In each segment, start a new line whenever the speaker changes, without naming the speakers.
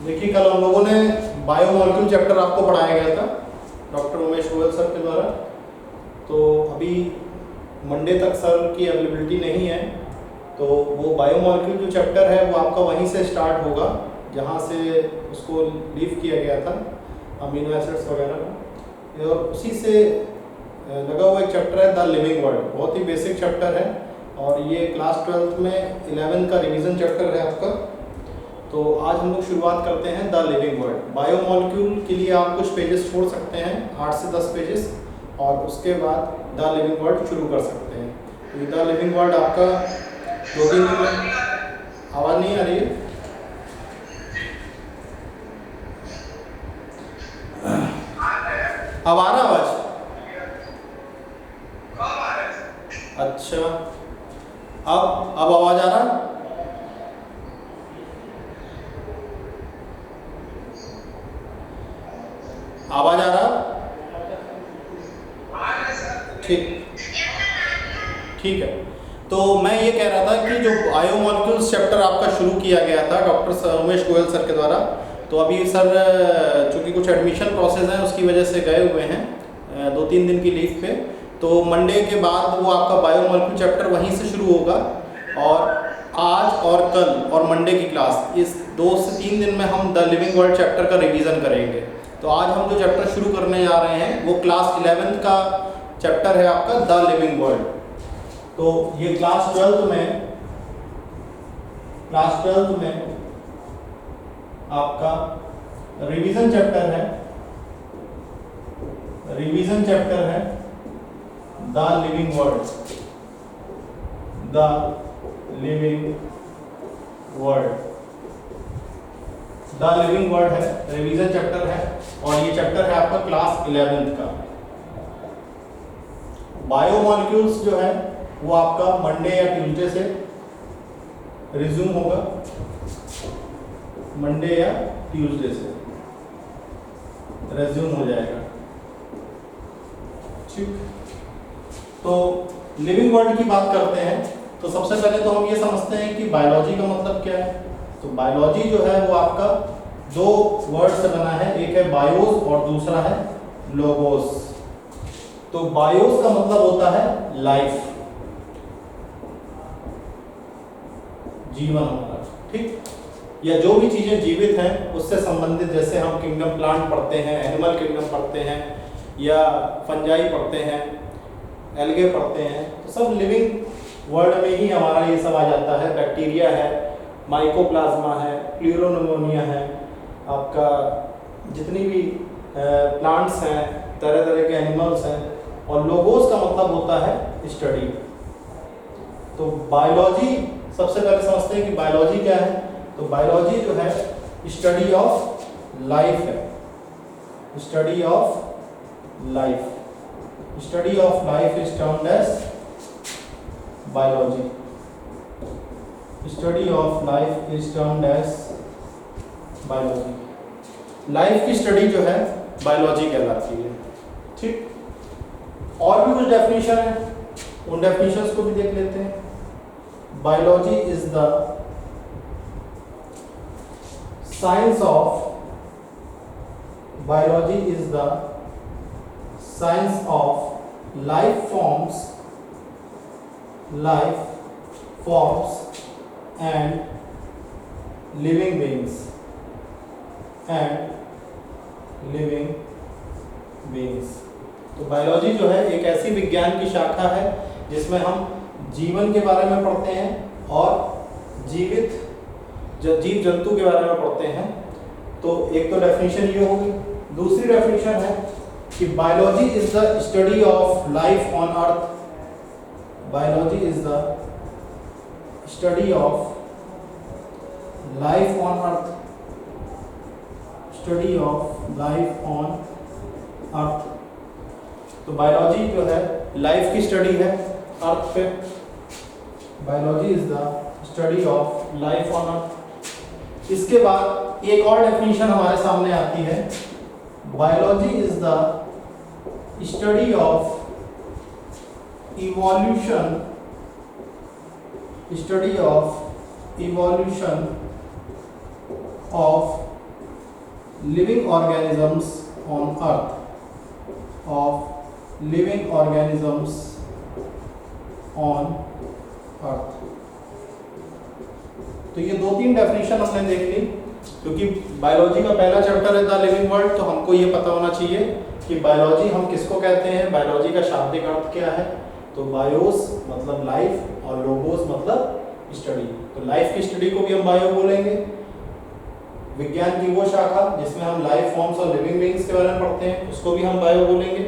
देखिए कल हम लोगों ने बायोमोलिक्यूल चैप्टर आपको पढ़ाया गया था डॉक्टर उमेश गोयल सर के द्वारा। तो अभी मंडे तक सर की अवेलेबिलिटी नहीं है, तो वो बायोमोलिक्यूल जो चैप्टर है वो आपका वहीं से स्टार्ट होगा जहाँ से उसको लीव किया गया था, अमीनो एसिड्स वगैरह का। और उसी से लगा हुआ एक चैप्टर है द लिविंग वर्ल्ड, बहुत ही बेसिक चैप्टर है और ये क्लास 12th में 11th का रिवीजन चैप्टर है आपका। तो आज हम लोग शुरुआत करते हैं द लिविंग वर्ल्ड। बायोमोलिक्यूल के लिए आप कुछ पेजेस छोड़ सकते हैं, 8 से 10 पेजेस, और उसके बाद द लिविंग वर्ल्ड शुरू कर सकते हैं। तो द लिविंग वर्ल्ड आपका 2-3 दिन में। आवाज़ नहीं आ रही है? अब आ रहा आवाज़? अच्छा, अब आवाज़ आ रहा? आवाज आ रहा? ठीक है। तो मैं ये कह रहा था कि जो बायोमोलिक्यूल्स चैप्टर आपका शुरू किया गया था डॉक्टर उमेश गोयल सर के द्वारा, तो अभी सर चूँकि कुछ एडमिशन प्रोसेस है उसकी वजह से गए हुए हैं 2-3 दिन की लीव पे। तो मंडे के बाद वो आपका बायोमोलिक्यूल चैप्टर वहीं से शुरू होगा और आज और कल और मंडे की क्लास, इस 2 से 3 दिन में हम द लिविंग वर्ल्ड चैप्टर का रिवीजन करेंगे। तो आज हम जो चैप्टर शुरू करने जा रहे हैं वो क्लास 11th का चैप्टर है आपका द लिविंग वर्ल्ड। तो ये क्लास 12th में आपका रिवीजन चैप्टर है, the living world, the living world. The living world है, रिवीजन चैप्टर है और ये चैप्टर है आपका क्लास 11th का। बायोमोलिक्यूल्स जो है वो आपका मंडे या ट्यूसडे से रिज्यूम होगा, मंडे या ट्यूसडे से रिज्यूम हो जाएगा। ठीक, तो लिविंग वर्ल्ड की बात करते हैं तो सबसे पहले तो हम ये समझते हैं कि बायोलॉजी का मतलब क्या है। तो बायोलॉजी जो है वो आपका 2 वर्ड से बना है, एक है बायोस और दूसरा है लोगोस। तो बायोस का मतलब होता है लाइफ, जीवन होना, ठीक, या जो भी चीजें जीवित हैं उससे संबंधित, जैसे हम किंगडम प्लांट पढ़ते हैं, एनिमल किंगडम पढ़ते हैं, या फंजाई पढ़ते हैं, एल्गे पढ़ते हैं, तो सब लिविंग वर्ल्ड में ही हमारा ये सब आ जाता है। बैक्टीरिया है, माइकोप्लाज्मा है, प्लूरोनिमोनिया है, आपका जितनी भी प्लांट्स हैं, तरह तरह के एनिमल्स हैं। और लोगोस का मतलब होता है स्टडी। तो बायोलॉजी सबसे पहले समझते हैं कि बायोलॉजी क्या है। तो बायोलॉजी जो है स्टडी ऑफ लाइफ है, study of life. Study of life is termed as biology. Study of life is termed as biology. Life की स्टडी जो है बायोलॉजी कहलाती है। ठीक, और भी कुछ डेफिनेशन है, उन डेफिनेशंस को भी देख लेते हैं। Biology is the science of, biology is the science of life forms and living beings तो बायोलॉजी जो है एक ऐसी विज्ञान की शाखा है जिसमें हम जीवन के बारे में पढ़ते हैं और जीवित जीव जंतु के बारे में पढ़ते हैं। तो एक तो डेफिनेशन ये होगी। दूसरी डेफिनेशन है कि biology is the study of life on earth. Biology is the study of life on earth, study of life on earth. तो बायोलॉजी जो है लाइफ की स्टडी है अर्थ पे। Biology is the study of life on earth. इसके बाद एक और डेफिनेशन हमारे सामने आती है, biology is the study of evolution, study of evolution of living organisms on earth, of living organisms on earth. तो ये 2-3 डेफिनेशन हमने देख ली, क्योंकि बायोलॉजी का पहला चैप्टर है द लिविंग वर्ल्ड, तो हमको ये पता होना चाहिए कि बायोलॉजी हम किसको कहते हैं, बायोलॉजी का शाब्दिक अर्थ क्या है। तो बायोस मतलब लाइफ और लोगोस मतलब स्टडी, तो लाइफ की स्टडी को भी हम बायो बोलेंगे। विज्ञान की वो शाखा जिसमें हम लाइफ फॉर्म्स और लिविंग बीइंग्स के बारे में पढ़ते हैं, उसको भी हम बायो बोलेंगे।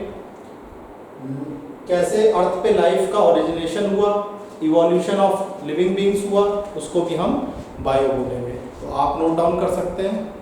कैसे अर्थ पे लाइफ का ओरिजिनेशन हुआ, इवोल्यूशन ऑफ लिविंग बीइंग्स हुआ, उसको भी हम बायो बोलेंगे। तो आप नोट डाउन कर सकते हैं।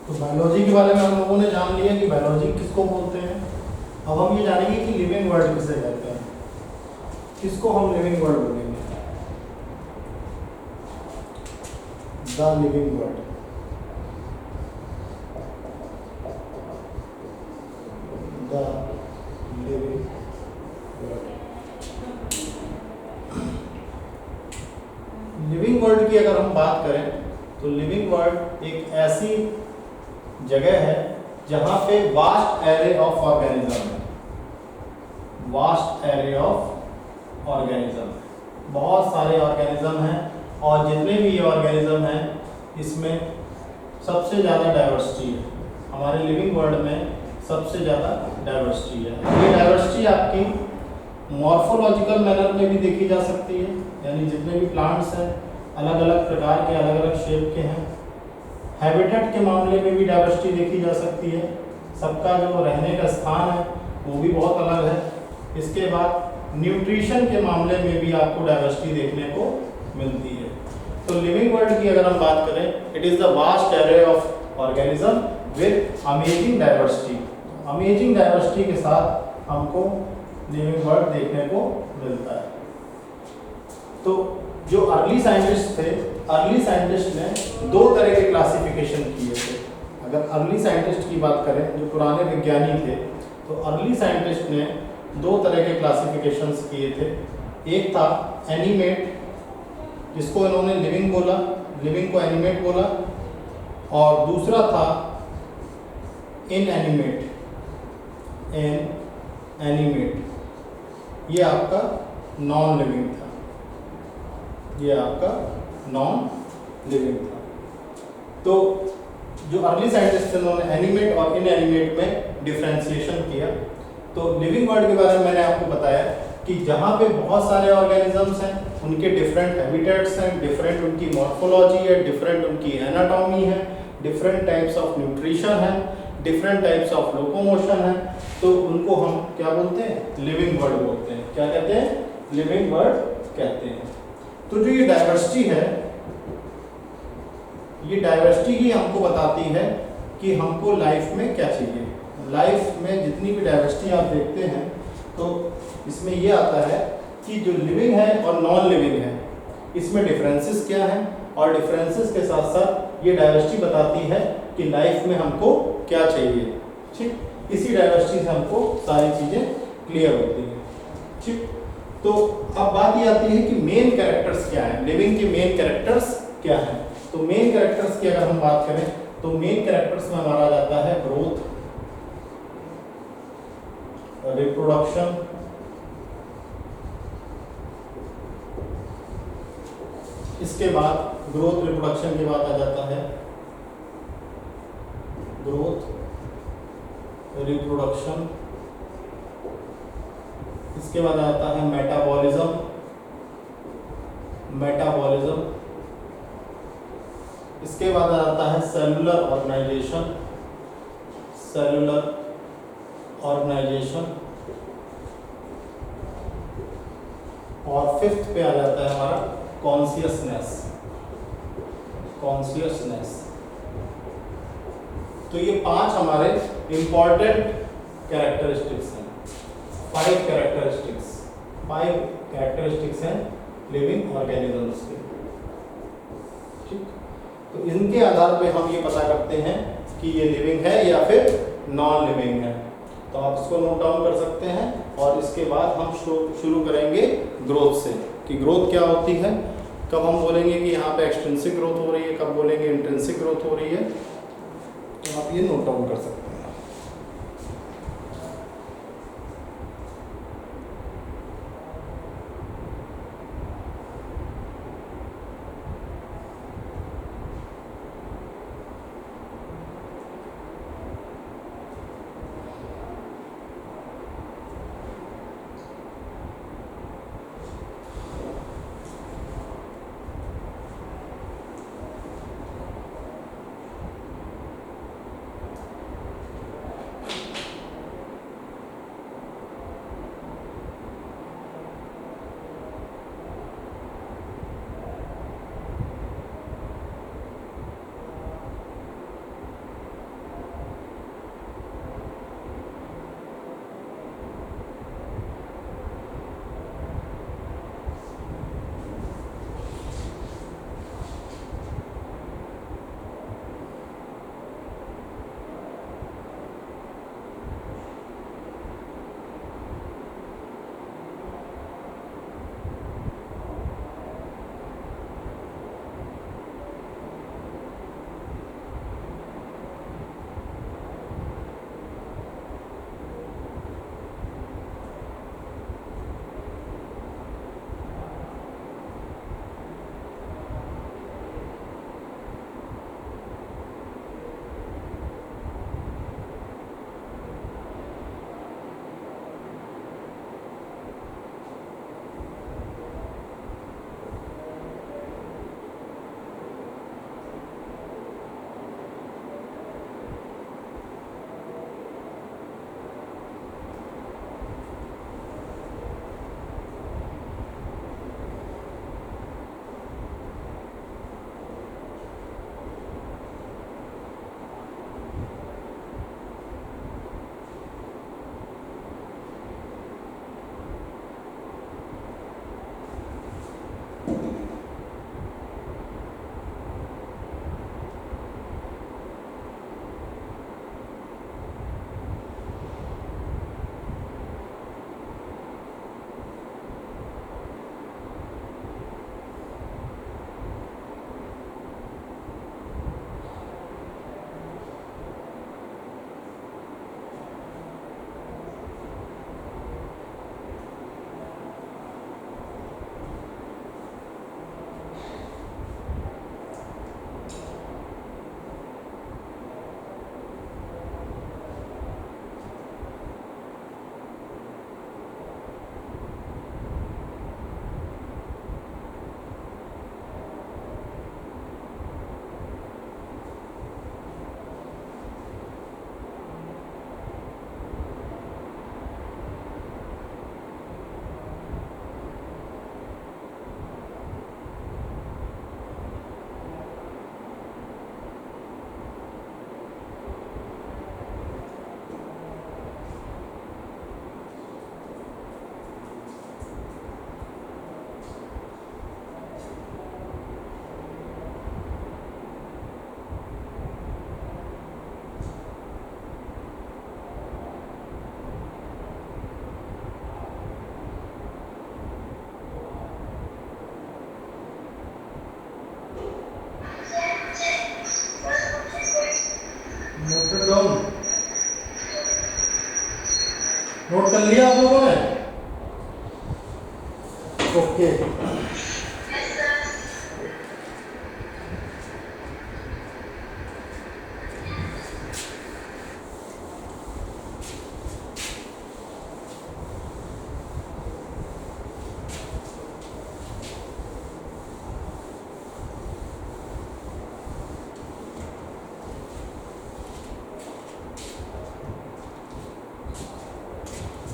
तो बायोलॉजी के बारे में हम लोगों ने जान लिया कि बायोलॉजी किसको बोलते हैं। अब हम ये जानेंगे कि लिविंग वर्ल्ड किसे कहते हैं, किसको हम लिविंग वर्ल्ड बोलेंगे। The living world, the living world. Living world की अगर हम बात करें तो लिविंग वर्ल्ड एक ऐसी जगह है जहां पे वास्ट एरे ऑफ ऑर्गेनिज्म है, वास्ट एरे ऑफ ऑर्गेनिज्म, बहुत सारे ऑर्गेनिज्म हैं और जितने भी ये ऑर्गेनिज्म हैं इसमें सबसे ज़्यादा डाइवर्सिटी है, हमारे लिविंग वर्ल्ड में सबसे ज़्यादा डाइवर्सिटी है। ये डाइवर्सिटी आपकी मॉर्फोलॉजिकल मैनर में भी देखी जा सकती है, यानी जितने भी प्लांट्स हैं अलग अलग प्रकार के, अलग अलग शेप के हैं। हैबिटेट के मामले में भी डाइवर्सिटी देखी जा सकती है, सबका जो रहने का स्थान है वो भी बहुत अलग है। इसके बाद न्यूट्रिशन के मामले में भी आपको डाइवर्सिटी देखने को मिलती है। तो लिविंग वर्ल्ड की अगर हम बात करें, it is the vast array of organism with amazing diversity. Amazing diversity के साथ हमको लिविंग वर्ल्ड देखने को मिलता है। तो जो अर्ली साइंटिस्ट थे, अर्ली साइंटिस्ट ने दो तरह के क्लासिफिकेशन किए थे। अगर अर्ली साइंटिस्ट की बात करें, जो पुराने विज्ञानी थे, तो अर्ली साइंटिस्ट ने दो तरह के क्लासिफिकेशंस किए थे। एक था एनिमेट, जिसको इन्होंने लिविंग बोला, लिविंग को एनिमेट बोला, और दूसरा था इनएनिमेट, एनिमेट, ये आपका नॉन लिविंग था, ये आपका नॉन लिविंग था। तो जो अर्ली साइंटिस्ट थे उन्होंने एनिमेट और इनएनिमेट में डिफरेंशिएशन किया। तो लिविंग वर्ल्ड के बारे में मैंने आपको बताया कि जहाँ पे बहुत सारे ऑर्गेनिजम्स हैं, उनके डिफरेंट हैबिटेट्स हैं, डिफरेंट उनकी मॉर्फोलॉजी है, डिफरेंट उनकी एनाटॉमी है, डिफरेंट टाइप्स ऑफ न्यूट्रिशन है, डिफरेंट टाइप्स ऑफ लोकोमोशन है, तो उनको हम क्या बोलते हैं? लिविंग वर्ल्ड बोलते हैं। क्या कहते हैं? लिविंग वर्ल्ड कहते हैं। तो जो ये डाइवर्सिटी है, ये डाइवर्सिटी ही हमको बताती है कि हमको लाइफ में क्या चाहिए। लाइफ में जितनी भी डाइवर्सिटी आप देखते हैं, तो इसमें ये आता है कि जो लिविंग है और नॉन लिविंग है, इसमें डिफरेंसेस क्या हैं, और डिफरेंसेस के साथ साथ ये डाइवर्सिटी बताती है कि लाइफ में हमको क्या चाहिए। ठीक, इसी डाइवर्सिटी से हमको सारी चीज़ें क्लियर होती हैं। ठीक, तो अब बात ये आती है कि मेन कैरेक्टर्स क्या हैं, लिविंग के मेन कैरेक्टर्स क्या हैं। तो मेन कैरेक्टर्स की अगर हम बात करें, तो मेन कैरेक्टर्स में हमारा जाता है ग्रोथ, रिप्रोडक्शन, इसके बाद ग्रोथ रिप्रोडक्शन के बाद आ जाता है ग्रोथ, रिप्रोडक्शन, इसके बाद आता है मेटाबॉलिज्म, मेटाबॉलिज्म, इसके बाद आ जाता है सेलुलर ऑर्गेनाइजेशन, सेलुलर ऑर्गेनाइजेशन, और फिफ्थ पे आ जाता है हमारा कॉन्शियसनेस, कॉन्शियसनेस। तो ये 5 हमारे इंपॉर्टेंट कैरेक्टरिस्टिक्स हैं, 5 कैरेक्टरिस्टिक्स हैं लिविंग ऑर्गेनिजम्स के। ठीक, तो इनके आधार पे हम ये पता करते हैं कि ये लिविंग है या फिर नॉन लिविंग है। तो आप इसको नोट डाउन कर सकते हैं, और इसके बाद हम शुरू करेंगे ग्रोथ से, कि ग्रोथ क्या होती है, कब हम बोलेंगे कि यहाँ पे एक्सटेंसिव ग्रोथ हो रही है, कब बोलेंगे इंट्रिंसिक ग्रोथ हो रही है। तो आप ये नोट डाउन कर सकते हैं। डाउन नोट कर लिया आप लोगों ने? ओके।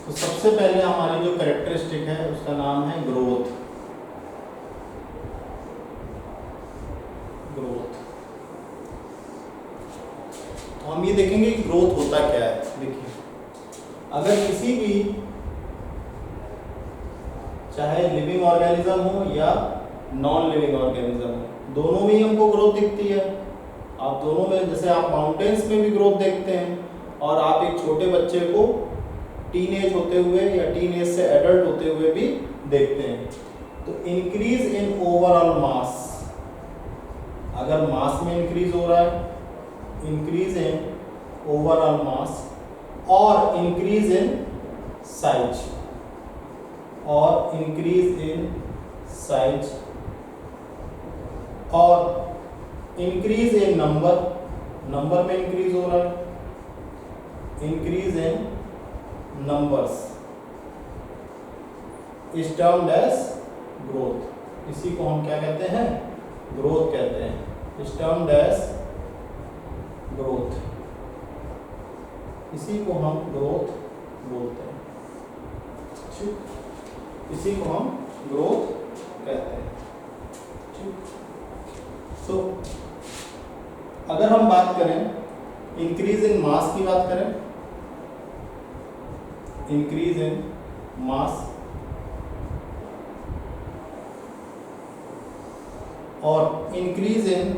तो सबसे पहले हमारी जो कैरेक्टरिस्टिक है उसका नाम है ग्रोथ। ग्रोथ तो हम ये देखेंगे कि ग्रोथ होता क्या है। देखिए, अगर किसी भी चाहे लिविंग ऑर्गेनिज्म हो या नॉन लिविंग ऑर्गेनिज्म हो, दोनों में ही हमको ग्रोथ दिखती है। आप दोनों में, जैसे आप माउंटेन्स में भी ग्रोथ देखते हैं और आप एक छोटे बच्चे को टीनेज होते हुए या टीनेज से एडल्ट होते हुए भी देखते हैं। तो इंक्रीज इन ओवरऑल मास, अगर मास में इंक्रीज हो रहा है, इंक्रीज इन ओवरऑल मास और इंक्रीज इन साइज, और इंक्रीज इन साइज और इंक्रीज इन नंबर, नंबर में इंक्रीज हो रहा है, increase in numbers is termed as growth. इसी को हम क्या कहते हैं? ग्रोथ कहते हैं। इज टर्म्ड एज ग्रोथ, इसी को हम ग्रोथ बोलते हैं। ठीक, इसी को हम ग्रोथ कहते हैं। ठीक, तो अगर हम बात करें इंक्रीज इन मास की बात करें, इंक्रीज इन मास और increase in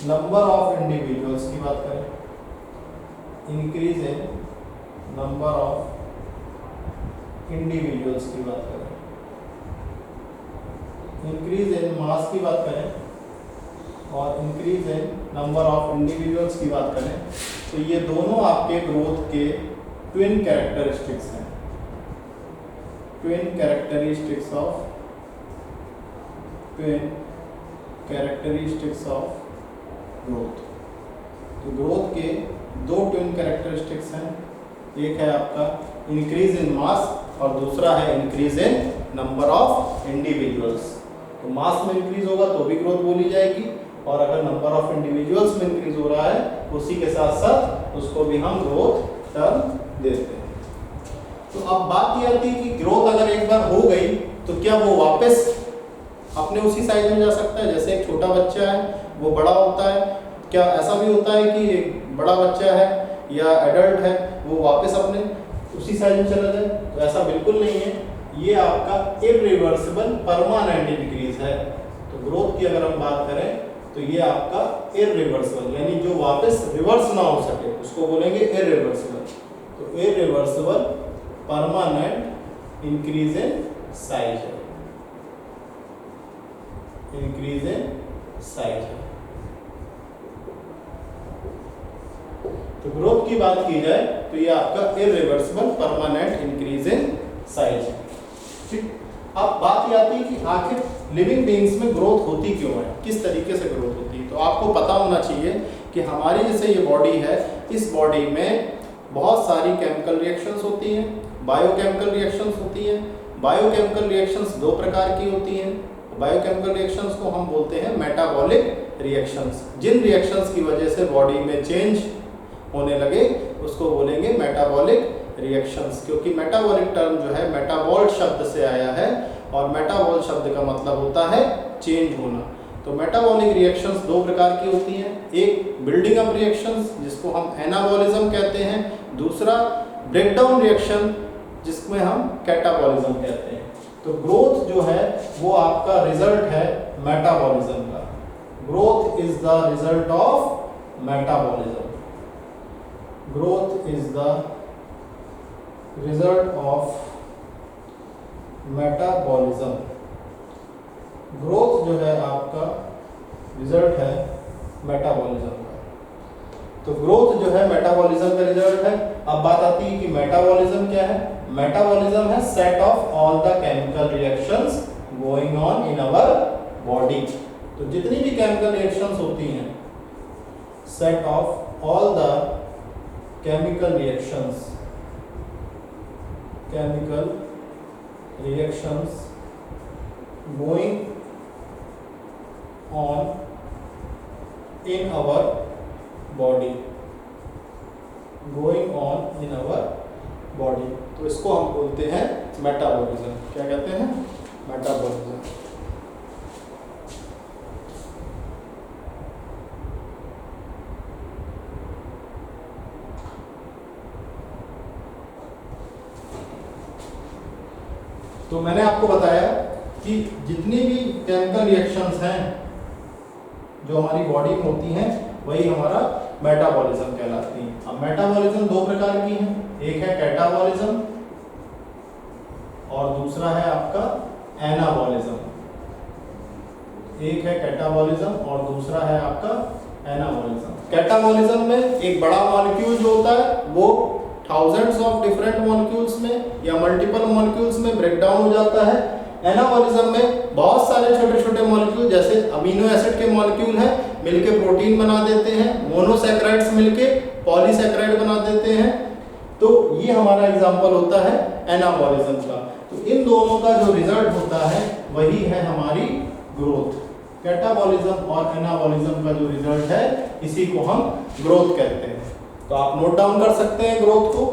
number of individuals की बात करें, increase in number of individuals की बात करें, इंक्रीज इन मास की बात करें और increase in number of individuals की बात करें, तो ये दोनों आपके ग्रोथ के ट्विन कैरेक्टरिस्टिक्स हैं। Twin characteristics of growth. तो ग्रोथ के दो ट्विन कैरेक्टरिस्टिक्स हैं, एक है आपका इंक्रीज इन मास और दूसरा है increase in number of individuals. तो मास में इंक्रीज होगा तो भी ग्रोथ बोली जाएगी, और अगर नंबर ऑफ इंडिविजुअल्स में इंक्रीज हो रहा है उसी के साथ साथ उसको भी हम ग्रोथ टर्म देते हैं। तो अब बात ये आती है कि ग्रोथ अगर एक बार हो गई तो क्या वो वापस अपने उसी साइज में जा सकता है? जैसे एक छोटा बच्चा है वो बड़ा होता है, क्या ऐसा भी होता है कि एक बड़ा बच्चा है या एडल्ट है वो वापस अपने उसी साइज में चला जाए? तो ऐसा बिल्कुल नहीं है, ये आपका इरिवर्सिबल परमानेंट इंक्रीज है। तो ग्रोथ की अगर हम बात करें तो ये आपका इरिवर्सिबल, यानी जो वापस रिवर्स ना हो सके उसको बोलेंगे इरिवर्सिबल। तो irreversible permanent increase in size है, इंक्रीज इन साइज है। तो ग्रोथ की बात की जाए तो ये आपका irreversible permanent increase in size है। ठीक, अब बात ये आती है कि आखिर लिविंग बीइंग्स में ग्रोथ होती क्यों है, किस तरीके से ग्रोथ होती है। तो आपको पता होना चाहिए कि हमारी जैसे ये बॉडी है, इस बॉडी में बहुत सारी केमिकल रिएक्शंस होती हैं, बायोकेमिकल रिएक्शंस होती हैं। बायोकेमिकल रिएक्शंस दो प्रकार की होती हैं। बायोकेमिकल रिएक्शंस को हम बोलते हैं मेटाबॉलिक रिएक्शंस। जिन रिएक्शंस की वजह से बॉडी में चेंज होने लगे उसको बोलेंगे मेटाबॉलिक रिएक्शंस, क्योंकि मेटाबॉलिक टर्म जो है मेटाबॉल शब्द से आया है और मेटाबॉल शब्द का मतलब होता है चेंज होना। तो मेटाबॉलिक रिएक्शंस दो प्रकार की होती हैं, एक बिल्डिंग अप रिएक्शंस जिसको हम एनाबॉलिज्म कहते हैं, दूसरा ब्रेकडाउन रिएक्शन जिसमें हम कैटाबॉलिज्म कहते हैं। तो ग्रोथ जो है वो आपका रिजल्ट है मेटाबॉलिज्म का। Growth is the result of metabolism. Growth is the result of metabolism. Growth जो है आपका रिजल्ट है मेटाबॉलिज्म का। तो ग्रोथ जो है मेटाबॉलिज्म का रिजल्ट है। अब बात आती है कि मेटाबॉलिज्म क्या है। मेटाबॉलिज्म है set of all the chemical reactions going on in our body. तो जितनी भी केमिकल रिएक्शंस होती हैं, set of all the chemical reactions going on in our body, तो इसको हम बोलते हैं मेटाबॉलिज्म। क्या कहते हैं? मेटाबॉलिज्म। तो मैंने आपको बताया कि जितनी भी केमिकल रिएक्शंस हैं जो हमारी बॉडी में होती हैं, वही हमारा मेटाबॉलिज्म कहलाती हैं। अब मेटाबॉलिज्म दो प्रकार की हैं, एक है कैटाबॉलिज्म और दूसरा है आपका एनाबॉलिज्म। एक है कैटाबॉलिज्म और दूसरा है आपका एनाबॉलिज्म। कैटाबॉलिज्म में एक बड़ा मॉलिक्यूल जो होता है वो थाउजेंड्स ऑफ डिफरेंट मॉलिक्यूल्स में या मल्टीपल मॉलिक्यूल्स में ब्रेक डाउन हो जाता है। एनाबॉलिज्म में बहुत सारे छोटे छोटे मॉलिक्यूल जैसे अमीनो एसिड के मॉलिक्यूल हैं मिलके प्रोटीन बना देते हैं, मोनोसैकेराइड्स मिलके पॉलीसैकेराइड बना देते हैं। तो ये हमारा एग्जांपल होता है एनाबॉलिज्म का। तो इन दोनों का जो रिजल्ट होता है वही है हमारी ग्रोथ। कैटाबॉलिज्म और एनाबॉलिज्म का जो रिजल्ट है इसी को हम ग्रोथ कहते हैं। तो आप नोट डाउन कर सकते हैं ग्रोथ को।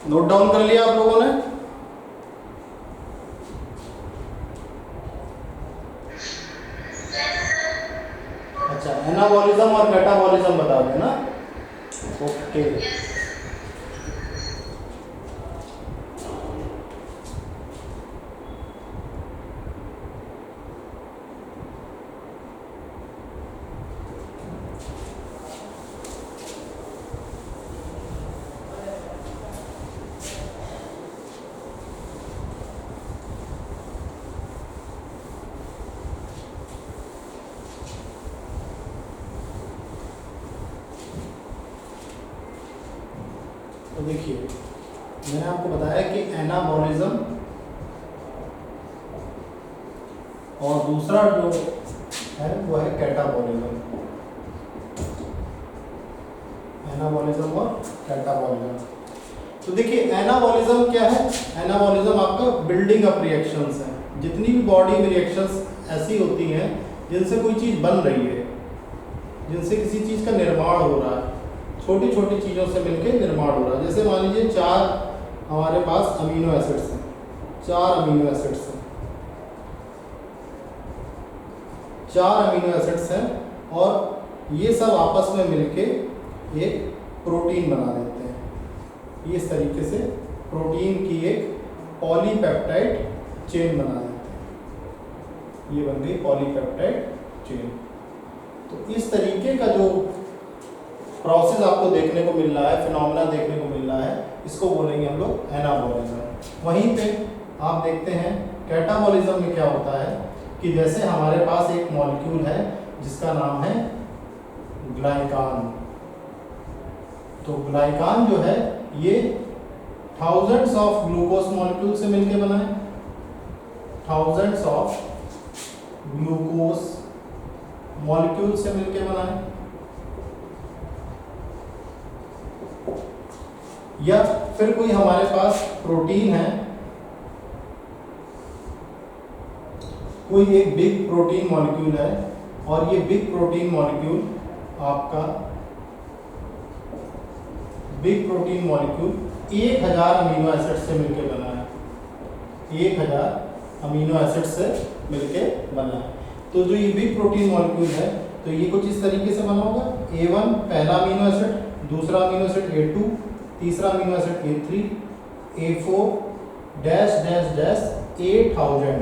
नोट डाउन कर लिया आप लोगों ने? अच्छा, एनाबॉलिज्म और कैटाबॉलिज्म बता देना। ओके, तो देखिए मैंने आपको बताया कि एनाबॉलिज्म और दूसरा जो है वो है कैटाबॉलिज्म। एनाबॉलिज्म और कैटाबॉलिज्म। तो देखिए एनाबॉलिज्म क्या है? एनाबॉलिज्म आपका बिल्डिंग अप रिएक्शंस है। जितनी भी बॉडी में रिएक्शंस ऐसी होती हैं जिनसे कोई चीज़ बन रही है, जिनसे किसी चीज़ का निर्माण हो रहा है, छोटी छोटी चीज़ों से मिलकर निर्माण हो रहा है। जैसे मान लीजिए 4 हमारे पास अमीनो एसिड्स हैं, 4 अमीनो एसिड्स हैं, 4 अमीनो एसिड्स हैं और ये सब आपस में मिलके एक प्रोटीन बना देते हैं। ये इस तरीके से प्रोटीन की एक पॉलीपेप्टाइड चेन बना देते हैं। ये बन गई पॉलीपेप्टाइड चेन। तो इस तरीके का जो प्रोसेस आपको देखने को मिल रहा है, फिनोमेना देखने को मिल रहा है, इसको बोलेंगे हम लोग एनाबॉलिज्म। वहीं पे आप देखते हैं कैटाबॉलिज्म में क्या होता है कि जैसे हमारे पास एक मॉलिक्यूल है जिसका नाम है ग्लाइकान। तो ग्लाइकान जो है ये थाउजेंड्स ऑफ ग्लूकोज मॉलिक्यूल से मिलकर बना है, थाउजेंड्स ऑफ ग्लूकोज मॉलिक्यूल से मिलकर बना है। या फिर कोई हमारे पास प्रोटीन है, कोई एक बिग प्रोटीन मॉलिक्यूल है और ये बिग प्रोटीन मॉलिक्यूल आपका big protein molecule 1000 amino acid से मिलकर बना है, 1000 अमीनो एसिड से मिलकर बना है। तो जो ये बिग प्रोटीन मॉलिक्यूल है तो ये कुछ इस तरीके से बना होगा। A1 पहला अमीनो एसिड, दूसरा अमीनो एसिड A2, तीसरा amino acid A3, A4 dash dash dash 8000,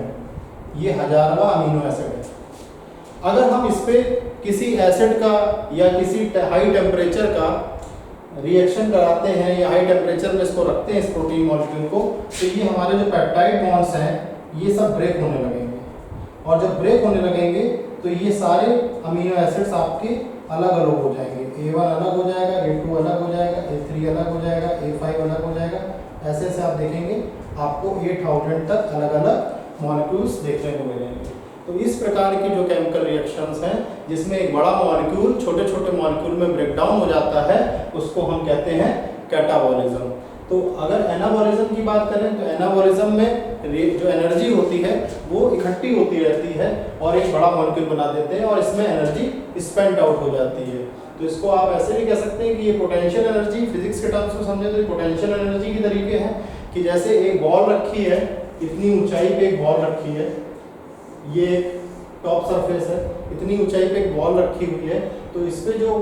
ये 1000वां अमीनो एसिड है। अगर हम इस पे किसी एसिड का या किसी हाई टेम्परेचर का रिएक्शन कराते हैं या हाई टेम्परेचर में इसको रखते हैं इस प्रोटीन मॉलिक्यूल को, तो ये हमारे जो पेप्टाइड बॉन्ड्स हैं ये सब ब्रेक होने लगेंगे। और जब ब्रेक होने लगेंगे तो ये सारे अमीनो एसिड्स आपके अलग अलग हो जाएंगे। A1 अलग हो जाएगा, A2 अलग हो जाएगा, A3 अलग हो जाएगा, A5 अलग हो जाएगा। ऐसे ऐसे आप देखेंगे आपको 8000 तक अलग अलग मॉलिक्यूल्स देखने को मिलेंगे। तो इस प्रकार की जो केमिकल रिएक्शंस हैं जिसमें एक बड़ा मॉलिक्यूल छोटे छोटे मॉलिक्यूल में ब्रेक डाउन हो जाता है, उसको हम कहते हैं कैटाबॉलिज्म। तो अगर एनाबॉलिज्म की बात करें तो एनाबॉलिज्म में जो एनर्जी होती है वो इकट्ठी होती रहती है और एक बड़ा मॉलिक्यूल बना देते हैं और इसमें एनर्जी स्पेंट आउट हो जाती है। तो इसको आप ऐसे भी कह सकते हैं कि ये पोटेंशियल एनर्जी, फिजिक्स के टर्म्स में समझे तो ये पोटेंशियल एनर्जी की तरीके हैं कि जैसे एक बॉल रखी है, इतनी ऊंचाई पे एक बॉल रखी है, ये टॉप सरफेस है, इतनी ऊंचाई पे एक बॉल रखी हुई है, तो इस पे जो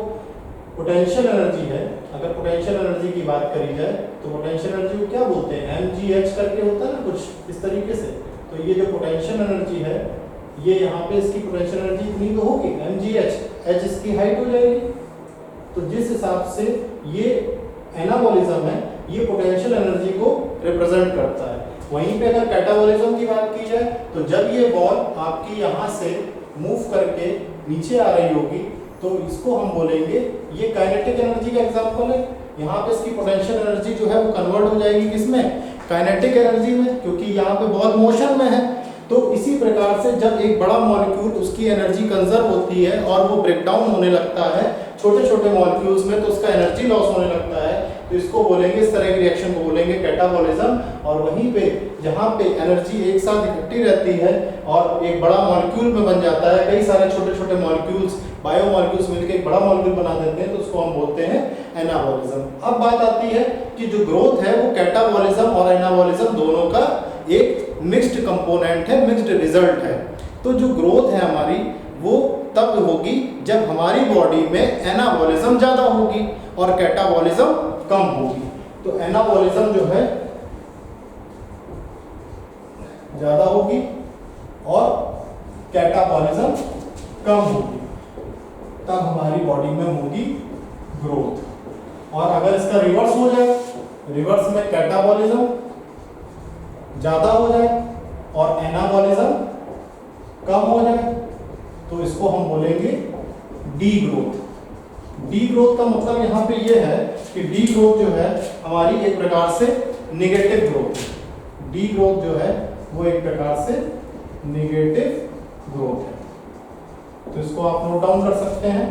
पोटेंशियल एनर्जी है, अगर पोटेंशियल एनर्जी की बात करी जाए तो पोटेंशियल एनर्जी को क्या बोलते हैं, mgh करके होता है ना कुछ इस तरीके से। तो ये जो पोटेंशियल एनर्जी है ये यहाँ पे इसकी पोटेंशियल एनर्जी इतनी तो होगी mgh, h इसकी हाइट हो जाएगी। तो जिस हिसाब से ये एनाबॉलिज्म है ये पोटेंशियल एनर्जी को रिप्रेजेंट करता है। वहीं पे अगर कैटाबॉलिज्म की बात की जाए तो जब ये बॉल आपकी यहाँ से मूव करके नीचे आ रही होगी तो इसको हम बोलेंगे, ये काइनेटिक एनर्जी का एग्जांपल है। यहाँ पे इसकी पोटेंशियल एनर्जी जो है वो कन्वर्ट हो जाएगी किसमें, काइनेटिक एनर्जी में, क्योंकि यहाँ पे बॉल मोशन में है। तो इसी प्रकार से जब एक बड़ा मॉलिक्यूल उसकी एनर्जी कंजर्व होती है और वो ब्रेक डाउन होने लगता है छोटे छोटे मॉलिक्यूल्स में, तो उसका एनर्जी लॉस होने लगता है। तो इसको बोलेंगे, इस तरह के रिएक्शन को बोलेंगे कैटाबॉलिज्म। और वहीं पे जहाँ पे एनर्जी एक साथ इकट्ठी रहती है और एक बड़ा मॉलिक्यूल में बन जाता है, कई सारे छोटे छोटे मॉलिक्यूल्स, बायोमॉलिक्यूल्स मिलकर एक बड़ा मॉलिक्यूल बना देते हैं, तो उसको हम बोलते हैं एनाबॉलिज्म। अब बात आती है कि जो ग्रोथ है वो कैटाबॉलिज्म और एनाबॉलिज्म दोनों का एक मिक्स्ड कंपोनेंट है, मिक्स्ड रिजल्ट है। तो जो ग्रोथ है हमारी वो तब होगी जब हमारी बॉडी में एनाबॉलिज्म ज्यादा होगी और कैटाबॉलिज्म कम होगी। तो एनाबॉलिज्म जो है ज्यादा होगी और कैटाबॉलिज्म कम होगी, तब हमारी बॉडी में होगी ग्रोथ। और अगर इसका रिवर्स हो जाए, रिवर्स में कैटाबॉलिज्म ज्यादा हो जाए और एनाबॉलिज्म कम हो जाए, तो इसको हम बोलेंगे डी ग्रोथ। डी ग्रोथ का मतलब यहाँ पे ये है कि डी ग्रोथ जो है हमारी एक प्रकार से नेगेटिव ग्रोथ है। डी ग्रोथ जो है वो एक प्रकार से नेगेटिव ग्रोथ है। तो इसको आप नोट डाउन कर सकते हैं।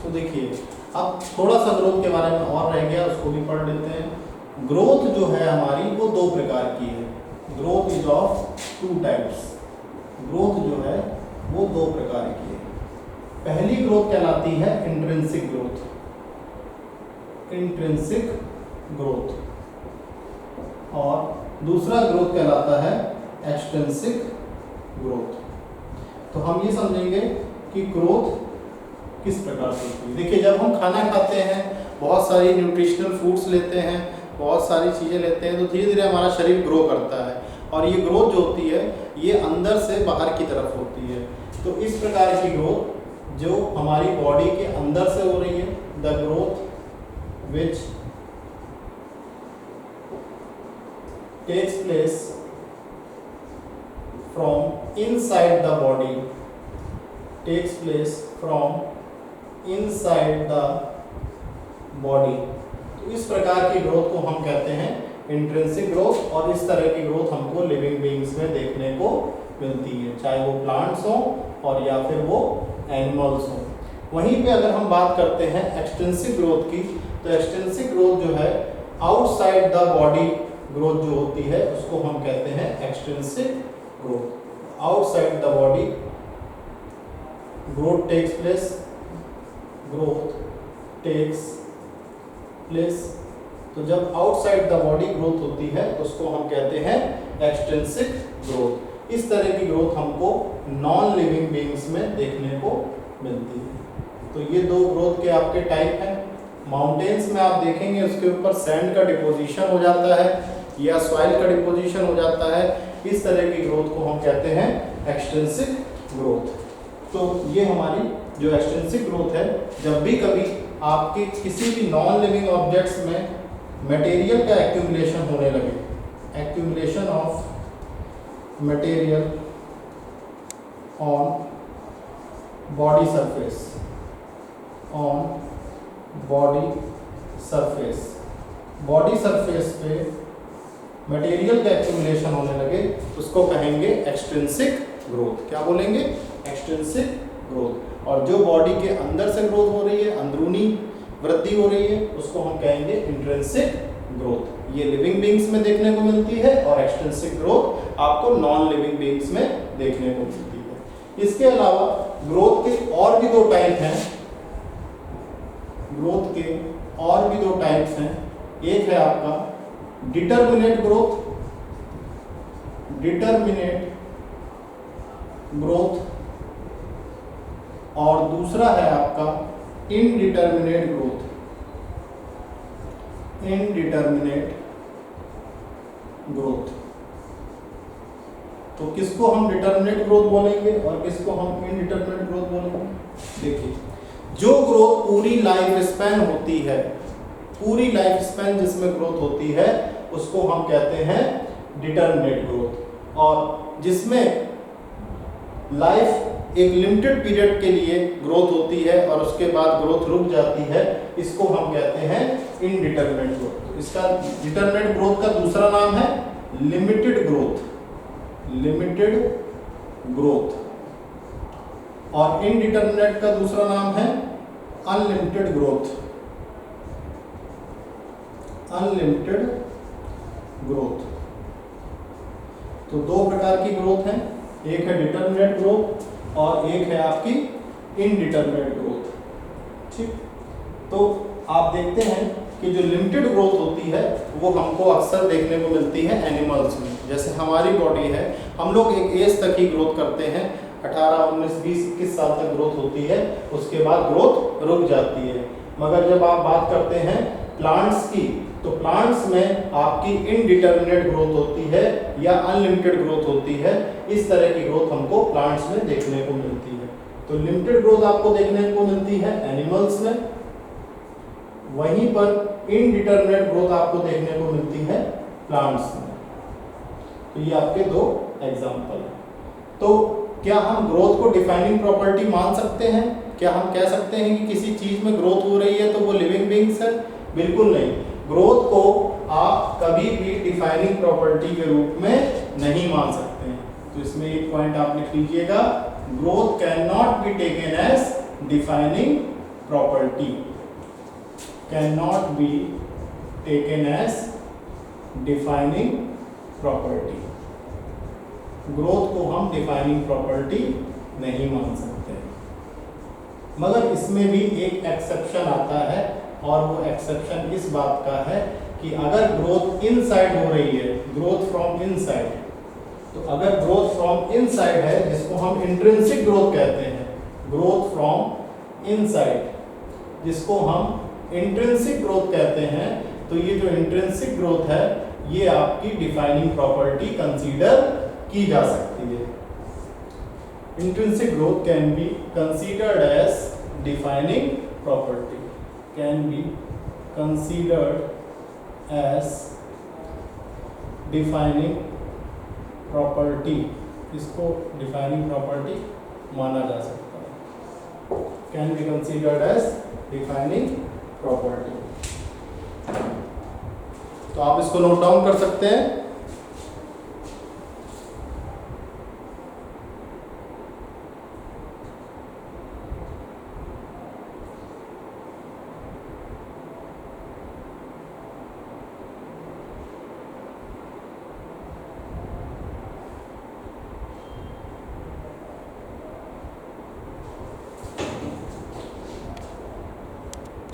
तो देखिए अब थोड़ा सा ग्रोथ के बारे में और रह गया, उसको भी पढ़ लेते हैं। ग्रोथ जो है हमारी वो दो प्रकार की है। Growth is of two types. Growth जो है वो दो प्रकार की है। पहली ग्रोथ कहलाती है इंट्रिंसिक ग्रोथ, इंट्रिंसिक ग्रोथ, और दूसरा ग्रोथ कहलाता है एक्सट्रिंसिक ग्रोथ। तो हम ये समझेंगे कि ग्रोथ किस प्रकार से होती है। देखिए जब हम खाना खाते हैं, बहुत सारी न्यूट्रिशनल फूड्स लेते हैं, बहुत सारी चीज़ें लेते हैं, तो धीरे धीरे हमारा शरीर ग्रो करता है, और ये ग्रोथ जो होती है ये अंदर से बाहर की तरफ होती है। तो इस प्रकार की ग्रोथ जो हमारी बॉडी के अंदर से हो रही है, the growth which takes place from inside the body, takes place from inside the body. तो इस प्रकार की ग्रोथ को हम कहते हैं इंट्रिंसिक ग्रोथ, और इस तरह की ग्रोथ हमको लिविंग बीइंग्स में देखने को मिलती है, चाहे वो प्लांट्स हो और या फिर वो एनिमल्स हो। वहीं पे अगर हम बात करते हैं एक्सटेंसिव ग्रोथ की, तो एक्सटेंसिव ग्रोथ जो है आउटसाइड द बॉडी ग्रोथ जो होती है उसको हम कहते हैं extensive growth. Outside the body growth takes place, growth takes place. तो जब आउटसाइड द बॉडी ग्रोथ होती है तो उसको हम कहते हैं एक्सटेंसिव ग्रोथ। इस तरह की ग्रोथ हमको नॉन लिविंग बीइंग्स में देखने को मिलती है। तो ये दो ग्रोथ के आपके टाइप हैं। माउंटेन्स में आप देखेंगे उसके ऊपर सैंड का डिपोजिशन हो जाता है या सॉइल का डिपोजिशन हो जाता है, इस तरह की ग्रोथ को हम कहते हैं एक्सटेंसिव ग्रोथ। तो ये हमारी जो एक्सटेंसिव ग्रोथ है, जब भी कभी आपके किसी भी नॉन लिविंग ऑब्जेक्ट्स में मटेरियल का एक्यूमुलेशन होने लगे, accumulation of material on body surface, on body surface, body surface पे मटेरियल का एक्यूमुलेशन होने लगे, उसको कहेंगे एक्सट्रिंसिक ग्रोथ। क्या बोलेंगे? Extrinsic growth. और जो बॉडी के अंदर से ग्रोथ हो रही है, अंदरूनी वृद्धि हो रही है, उसको हम कहेंगे इंट्रिंसिक ग्रोथ। ये लिविंग बीइंग्स में देखने को मिलती है, और एक्सट्रिंसिक ग्रोथ आपको नॉन लिविंग बीइंग्स में देखने को मिलती है। इसके अलावा ग्रोथ के और भी दो टाइप हैं, ग्रोथ के और भी दो टाइप्स हैं। एक है आपका डिटर्मिनेट ग्रोथ, डिटर्मिनेट ग्रोथ, और दूसरा है आपका इनडिटर्मिनेट ग्रोथ, इनडिटर्मिनेट ग्रोथ। तो किसको हम डिटर्मिनेट ग्रोथ बोलेंगे और किसको हम इनडिटर्मिनेट ग्रोथ बोलेंगे? देखिए, जो ग्रोथ पूरी लाइफ स्पैन होती है, पूरी लाइफ स्पैन जिसमें ग्रोथ होती है, उसको हम कहते हैं डिटर्मिनेट ग्रोथ। और जिसमें लाइफ एक लिमिटेड पीरियड के लिए ग्रोथ होती है और उसके बाद ग्रोथ रुक जाती है, इसको हम कहते हैं इनडिटर्मिनेट ग्रोथ। तो इसका डिटर्मिनेट ग्रोथ का दूसरा नाम है लिमिटेड ग्रोथ, लिमिटेड ग्रोथ। और इनडिटर्मिनेट का दूसरा नाम है अनलिमिटेड ग्रोथ, अनलिमिटेड ग्रोथ। तो दो प्रकार की ग्रोथ है, एक है डिटर्मिनेट ग्रोथ और एक है आपकी इनडिटर्मिनेट ग्रोथ। ठीक, तो आप देखते हैं कि जो लिमिटेड ग्रोथ होती है वो हमको अक्सर देखने को मिलती है एनिमल्स में। जैसे हमारी बॉडी है, हम लोग एक एज तक ही ग्रोथ करते हैं, 18, 19, 20, 21 साल तक ग्रोथ होती है, उसके बाद ग्रोथ रुक जाती है। मगर जब आप बात करते हैं प्लांट्स की, तो प्लांट्स में आपकी इनडिटर्मिनेट ग्रोथ होती है या अनलिमिटेड ग्रोथ होती है। इस तरह की ग्रोथ हमको प्लांट्स में देखने को मिलती है। तो लिमिटेड ग्रोथ आपको देखने को मिलती है एनिमल्स में, वहीं पर इनडिटर्मिनेट ग्रोथ आपको देखने को मिलती है प्लांट्स में। तो ये आपके दो एग्जांपल हैं। तो क्या हम ग्रोथ को डिफाइनिंग प्रॉपर्टी मान सकते हैं? क्या हम कह सकते हैं कि किसी चीज में ग्रोथ हो रही है तो वो लिविंग बीइंग्स है? बिल्कुल नहीं। ग्रोथ को आप कभी भी डिफाइनिंग प्रॉपर्टी के रूप में नहीं मान सकते हैं। तो इसमें एक पॉइंट आप लिख लीजिएगा, growth can not be taken as defining property cannot be taken as defining property. Growth को हम डिफाइनिंग प्रॉपर्टी नहीं मान सकते, मगर इसमें भी एक एक्सेप्शन आता है, और वो एक्सेप्शन इस बात का है कि अगर ग्रोथ इनसाइड हो रही है, ग्रोथ फ्रॉम इनसाइड, तो अगर ग्रोथ फ्रॉम इनसाइड है जिसको हम इंट्रिंसिक ग्रोथ कहते हैं, ग्रोथ फ्रॉम इनसाइड जिसको हम इंट्रिंसिक ग्रोथ कहते हैं, तो ये जो इंट्रिंसिक ग्रोथ है ये आपकी डिफाइनिंग प्रॉपर्टी कंसीडर की जा सकती है. Intrinsic growth can be considered as defining property, can be considered as defining property, इसको डिफाइनिंग प्रॉपर्टी माना जा सकता है, can be considered as defining property. तो आप इसको नोट डाउन कर सकते हैं.